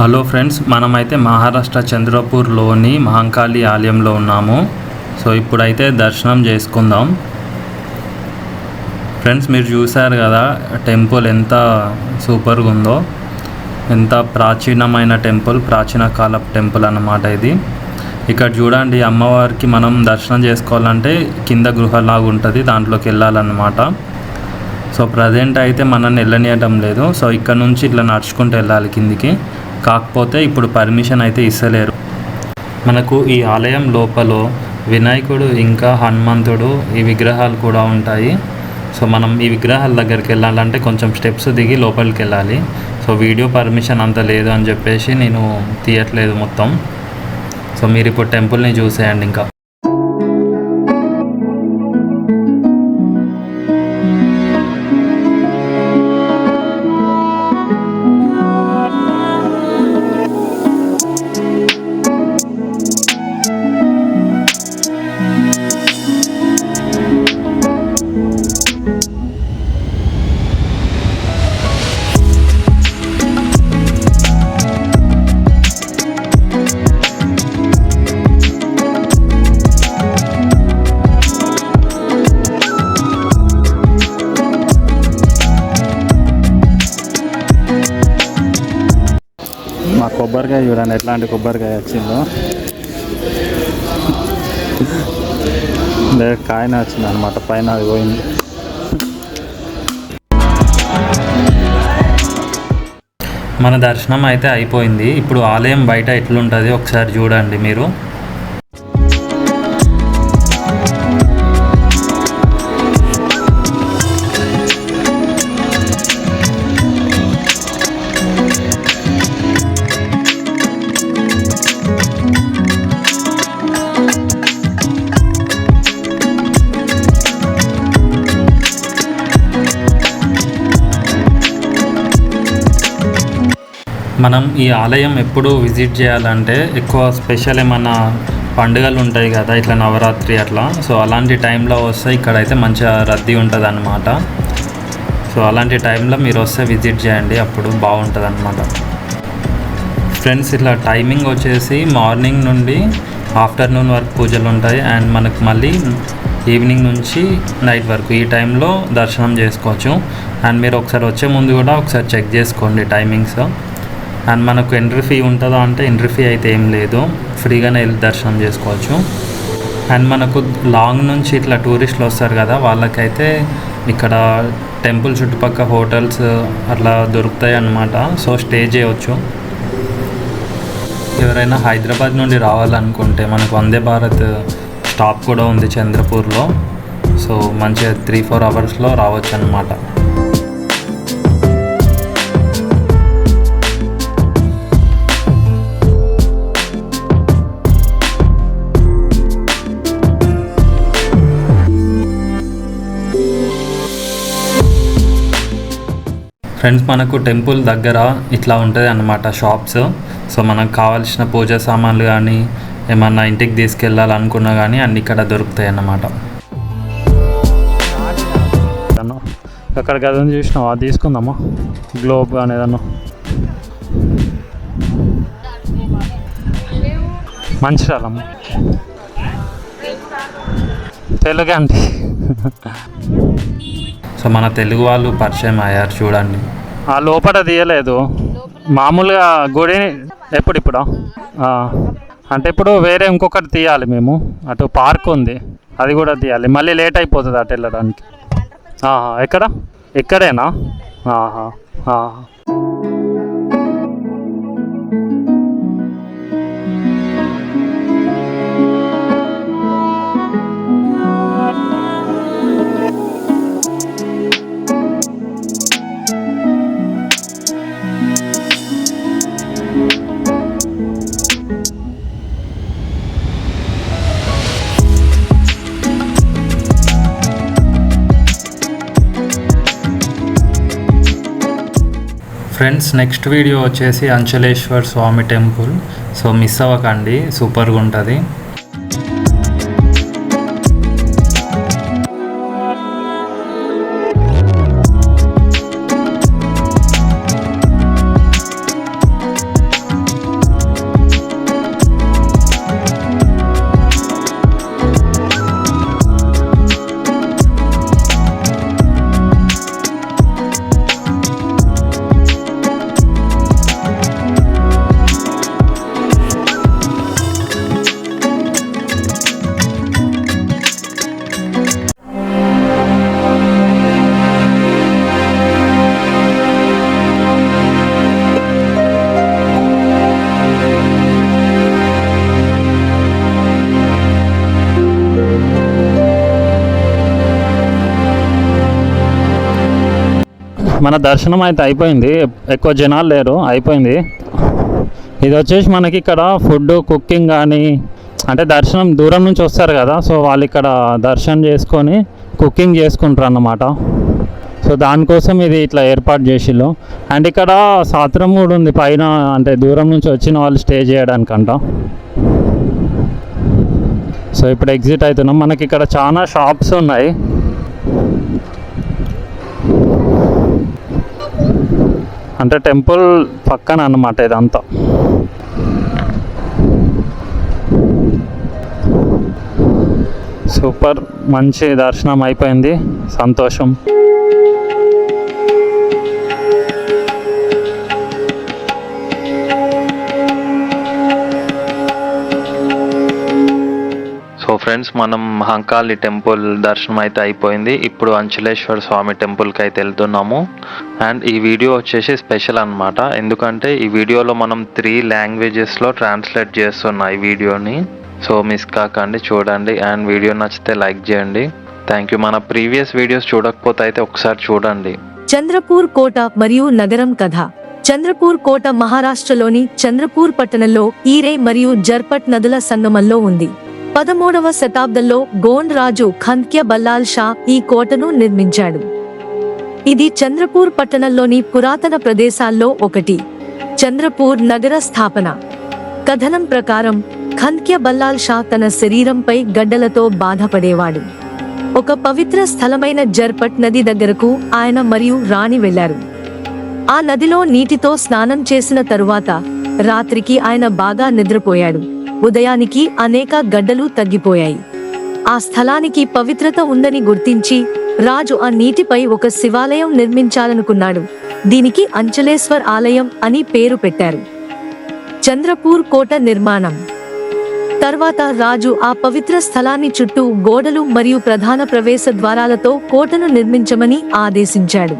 Hello friends, మనమైతే మహారాష్ట్ర చంద్రపూర్లోని మహంకాళి ఆలయంలో ఉన్నాము. సో ఇప్పుడైతే దర్శనం చేసుకుందాం. ఫ్రెండ్స్, మీరు చూసారు కదా టెంపుల్ ఎంత సూపర్గా ఉందో. ఎంత ప్రాచీనమైన టెంపుల్, ప్రాచీన కాలపు టెంపుల్ అన్నమాట ఇది. ఇక్కడ చూడండి, అమ్మవారికి మనం దర్శనం చేసుకోవాలంటే కింద గృహలాగా ఉంటుంది, దాంట్లోకి వెళ్ళాలన్నమాట. సో ప్రజెంట్ అయితే మనల్ని వెళ్ళనియడం లేదు. సో ఇక్కడ నుంచి ఇట్లా నడుచుకుంటూ వెళ్ళాలి కిందికి. కాకపోతే ఇప్పుడు పర్మిషన్ అయితే ఇస్తలేరు. మనకు ఈ ఆలయం లోపల వినాయకుడు ఇంకా హనుమంతుడు ఈ విగ్రహాలు కూడా ఉంటాయి. సో మనం ఈ విగ్రహాల దగ్గరికి వెళ్ళాలంటే కొంచెం స్టెప్స్ దిగి లోపలికి వెళ్ళాలి. సో వీడియో పర్మిషన్ అంత లేదు అని చెప్పేసి నేను తీయట్లేదు మొత్తం. సో మీరు ఇప్పుడు టెంపుల్ని చూసేయండి. ఇంకా మా కొబ్బరికాయ చూడండి, ఎట్లాంటి కొబ్బరికాయ వచ్చిందో. కాయన వచ్చింది అనమాట, పైన అది పోయింది. మన దర్శనం అయితే అయిపోయింది. ఇప్పుడు ఆలయం బయట ఎట్లుంటుంది ఒకసారి చూడండి మీరు. మనం ఈ ఆలయం ఎప్పుడు విజిట్ చేయాలంటే, ఎక్కువ స్పెషల్ ఏమన్నా పండుగలు ఉంటాయి కదా, ఇట్లా నవరాత్రి అట్లా. సో అలాంటి టైంలో వస్తే ఇక్కడైతే మంచిగా రద్దీ ఉంటుంది అన్నమాట. సో అలాంటి టైంలో మీరు వస్తే విజిట్ చేయండి, అప్పుడు బాగుంటుంది అన్నమాట. ఫ్రెండ్స్, ఇట్లా టైమింగ్ వచ్చేసి మార్నింగ్ నుండి ఆఫ్టర్నూన్ వరకు పూజలు ఉంటాయి. అండ్ మనకు మళ్ళీ ఈవినింగ్ నుంచి నైట్ వరకు ఈ టైంలో దర్శనం చేసుకోవచ్చు. అండ్ మీరు ఒకసారి వచ్చే ముందు కూడా ఒకసారి చెక్ చేసుకోండి టైమింగ్స్. అండ్ మనకు ఎంట్రీ ఫీ ఉంటుందా అంటే ఎంట్రీ ఫీ అయితే ఏం లేదు, ఫ్రీగానే వెళ్ళి దర్శనం చేసుకోవచ్చు. అండ్ మనకు లాంగ్ నుంచి ఇట్లా టూరిస్టులు వస్తారు కదా, వాళ్ళకైతే ఇక్కడ టెంపుల్ చుట్టుపక్కల హోటల్స్ అట్లా దొరుకుతాయి అన్నమాట. సో స్టే చేయవచ్చు. ఎవరైనా హైదరాబాద్ నుండి రావాలనుకుంటే మనకు వందే భారత్ స్టాప్ కూడా ఉంది చంద్రపూర్లో. సో మంచిగా 3-4 అవర్స్లో రావచ్చు అన్నమాట. ఫ్రెండ్స్, మనకు టెంపుల్ దగ్గర ఇట్లా ఉంటుంది అన్నమాట షాప్స్. సో మనకు కావాల్సిన పూజ సామాన్లు కానీ ఏమన్నా ఇంటికి తీసుకెళ్ళాలనుకున్నా కానీ అన్నీ ఇక్కడ దొరుకుతాయి అన్నమాట. అక్కడ గదని చూసినావు, అది తీసుకుందామా? గ్లోబ్ కానీ ఏదన్నా మంచిర్యాలమ్మ తెలుగు అండి. సో మన తెలుగు వాళ్ళు పరిచయం అయ్యారు చూడండి. ఆ లోపల తీయలేదు, మామూలుగా గుడి ఎప్పుడా అంటే ఇప్పుడు వేరే ఇంకొకటి తీయాలి మేము. అటు పార్క్ ఉంది, అది కూడా తీయాలి. మళ్ళీ లేట్ అయిపోతుంది అటు వెళ్ళడానికి. ఇక్కడేనా? ఫ్రెండ్స్, నెక్స్ట్ వీడియో వచ్చేసి అంచలేశ్వర్ స్వామి టెంపుల్. సో మిస్ అవ్వకండి, సూపర్గా ఉంటుంది. మన దర్శనం అయితే అయిపోయింది, ఎక్కువ జనాలు లేరు, అయిపోయింది. ఇది వచ్చేసి మనకి ఇక్కడ ఫుడ్ కుకింగ్ కానీ, అంటే దర్శనం దూరం నుంచి వస్తారు కదా, సో వాళ్ళు ఇక్కడ దర్శనం చేసుకొని కుకింగ్ చేసుకుంటారు అన్నమాట. సో దానికోసం ఇది ఇట్లా ఏర్పాటు చేసిళ్ళు. అండ్ ఇక్కడ సాత్రం కూడా ఉంది పైన, అంటే దూరం నుంచి వచ్చిన వాళ్ళు స్టే చేయడానికంట. సో ఇప్పుడు ఎగ్జిట్ అవుతున్నాం. మనకి ఇక్కడ చాలా షాప్స్ ఉన్నాయి. అంటే టెంపుల్ పక్కన అన్నమాట ఇదంతా. సూపర్, మంచి దర్శనం అయిపోయింది, సంతోషం. సో ఫ్రెండ్స్, మనం మహంకాళి టెంపుల్ దర్శనం అయితే అయిపోయింది. ఇప్పుడు అంచలేశ్వర స్వామి టెంపుల్కి అయితే వెళ్తున్నాము. అండ్ ఈ వీడియో వచ్చేసి స్పెషల్ అన్నమాట, ఎందుకంటే ఈ వీడియోలో మనం 3 లాంగ్వేజెస్లో ట్రాన్స్లేట్ చేస్తున్నా ఈ వీడియోని. సో మిస్ కాకండి, చూడండి. అండ్ వీడియో నచ్చితే లైక్ చేయండి. Thank you. మన ప్రీవియస్ వీడియోస్ చూడకపోతే అయితే ఒకసారి చూడండి. చంద్రపూర్ కోట మరియు నగరం కథ. చంద్రపూర్ కోట మహారాష్ట్రలోని చంద్రపూర్ పట్టణంలో ఈరే మరియు జర్పట్ నదుల సంగమంలో ఉంది. 13వ శతాబ్దంలో గోండ్ రాజు ఖండ్క్య బల్లాల్ షా ఈ కోటను నిర్మించాడు. ఇది చంద్రపూర్ పట్టణంలోని పురాతన ప్రదేశాల్లో ఒకటి. చంద్రపూర్ నగర స్థాపన. కథనం ప్రకారం ఖండ్క్య బల్లాల్ షా తన శరీరంపై గడ్డలతో బాధపడేవాడు. ఒక పవిత్ర స్థలమైన జర్పట్ నది దగ్గరకు ఆయన మరియు రాణి వెళ్లారు. ఆ నదిలో నీటితో స్నానం చేసిన తరువాత రాత్రికి ఆయన బాగా నిద్రపోయాడు. ఉదయానికి అనేక గడ్డలు తగ్గిపోయాయి. ఆ స్థలానికి పవిత్రత ఉందని గుర్తించి రాజు ఆ నీటిపై ఒక శివాలయం నిర్మించాలనుకున్నాడు. దీనికి అంచలేశ్వర్ ఆలయం అని పేరు పెట్టారు. చంద్రపూర్ కోట నిర్మాణం తర్వాత రాజు ఆ పవిత్ర స్థలాన్ని చుట్టూ గోడలు మరియు ప్రధాన ప్రవేశ ద్వారాలతో కోటను నిర్మించమని ఆదేశించాడు.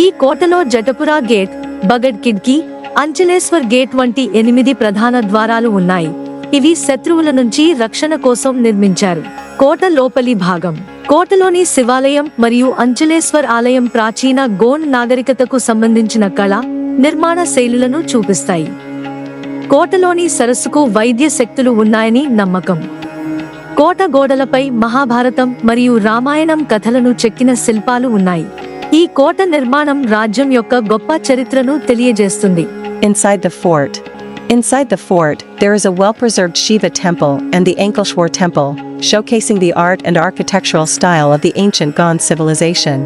ఈ కోటలో జటపురా గేట్, బగడ్ కిడ్కీ, అంచలేశ్వర్ గేట్ వంటి 8 ప్రధాన ద్వారాలు ఉన్నాయి. ఇవి శత్రువుల నుంచి రక్షణ కోసం నిర్మించారు. కోట లోపలి భాగం. కోటలోని శివాలయం మరియు అంచలేశ్వర్ ఆలయం ప్రాచీన గోండ్ నాగరికతకు సంబంధించిన కళ, నిర్మాణ శైలులను చూపిస్తాయి. కోటలోని సరస్సుకు వైద్య శక్తులు ఉన్నాయని నమ్మకం. కోట గోడలపై మహాభారతం మరియు రామాయణం కథలను చెక్కిన శిల్పాలు ఉన్నాయి. ఈ కోట నిర్మాణం రాజ్యం యొక్క గొప్ప చరిత్రను తెలియజేస్తుంది. Inside the fort, there is a well-preserved Shiva temple and the Ankleshwar temple, showcasing the art and architectural style of the ancient Gond civilization.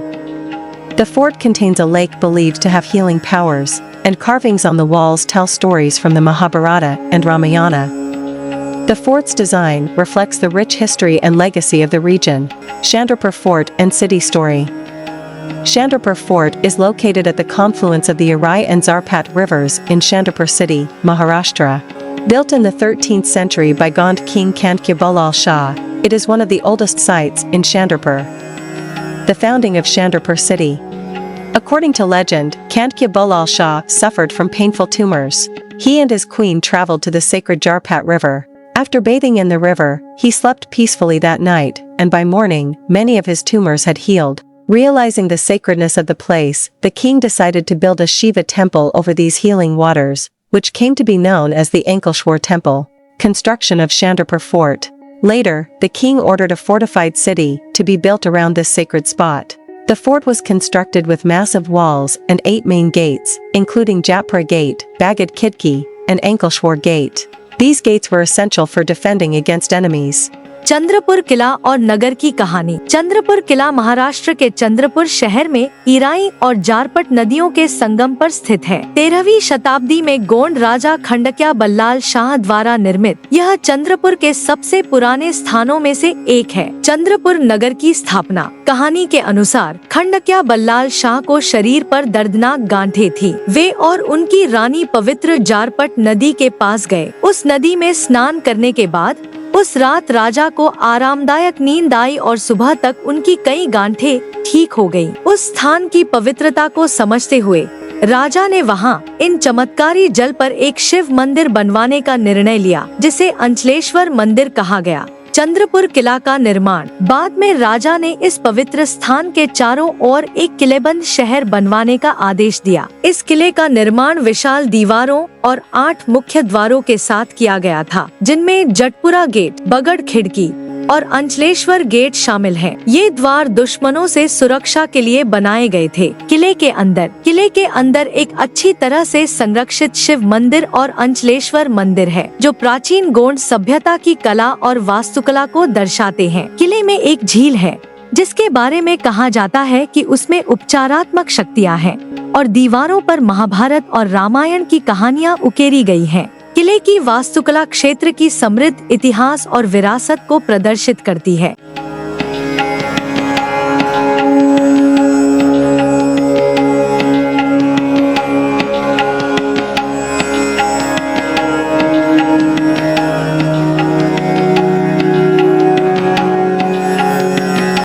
The fort contains a lake believed to have healing powers, and carvings on the walls tell stories from the Mahabharata and Ramayana. The fort's design reflects the rich history and legacy of the region. Chandrapur Fort and City Story. Chandrapur Fort is located at the confluence of the Arai and Zarpat rivers in Chandrapur city, Maharashtra. Built in the 13th century by Gond king Kantkya Ballal Shah, it is one of the oldest sites in Chandrapur. The founding of Chandrapur city. According to legend, Kantkya Ballal Shah suffered from painful tumors. He and his queen traveled to the sacred Jarpat river. After bathing in the river, he slept peacefully that night, and by morning, many of his tumors had healed. Realizing the sacredness of the place, the king decided to build a Shiva temple over these healing waters, which came to be known as the Ankleshwar temple. Construction of Chandrapur Fort. Later, the king ordered a fortified city to be built around this sacred spot. The fort was constructed with massive walls and 8 main gates, including Japra Gate, Bagad Kidki, and Ankleshwar Gate. These gates were essential for defending against enemies. Chandrapur किला और नगर की कहानी। चंद्रपुर किला महाराष्ट्र के चंद्रपुर शहर में इराई और जारपट नदियों के संगम पर स्थित है। 13वीं शताब्दी में गोंड राजा खंडक्या बल्लाल शाह द्वारा निर्मित यह चंद्रपुर के सबसे पुराने स्थानों में से एक है। चंद्रपुर नगर की स्थापना। कहानी के अनुसार खंडक्या बल्लाल शाह को शरीर पर दर्दनाक गांठें थी। वे और उनकी रानी पवित्र जारपट नदी के पास गए। उस नदी में स्नान करने के बाद उस रात राजा को आरामदायक नींद आई और सुबह तक उनकी कई गांठें ठीक हो गईं। उस स्थान की पवित्रता को समझते हुए राजा ने वहां इन चमत्कारी जल पर एक शिव मंदिर बनवाने का निर्णय लिया, जिसे अंचलेश्वर मंदिर कहा गया। चंद्रपुर किला का निर्माण। बाद में राजा ने इस पवित्र स्थान के चारों ओर एक किलेबंद शहर बनवाने का आदेश दिया। इस किले का निर्माण विशाल दीवारों और 8 मुख्य द्वारों के साथ किया गया था, जिनमें जटपुरा गेट, बगड़ खिड़की और अंचलेश्वर गेट शामिल हैं। ये द्वार दुश्मनों से सुरक्षा के लिए बनाए गए थे। किले के अंदर एक अच्छी तरह से संरक्षित शिव मंदिर और अंचलेश्वर मंदिर है, जो प्राचीन गोंड सभ्यता की कला और वास्तुकला को दर्शाते हैं। किले में एक झील है, जिसके बारे में कहा जाता है कि उसमें उपचारात्मक शक्तियाँ हैं और दीवारों पर महाभारत और रामायण की कहानियाँ उकेरी गई हैं। किले की वास्तुकला क्षेत्र की समृद्ध इतिहास और विरासत को प्रदर्शित करती है।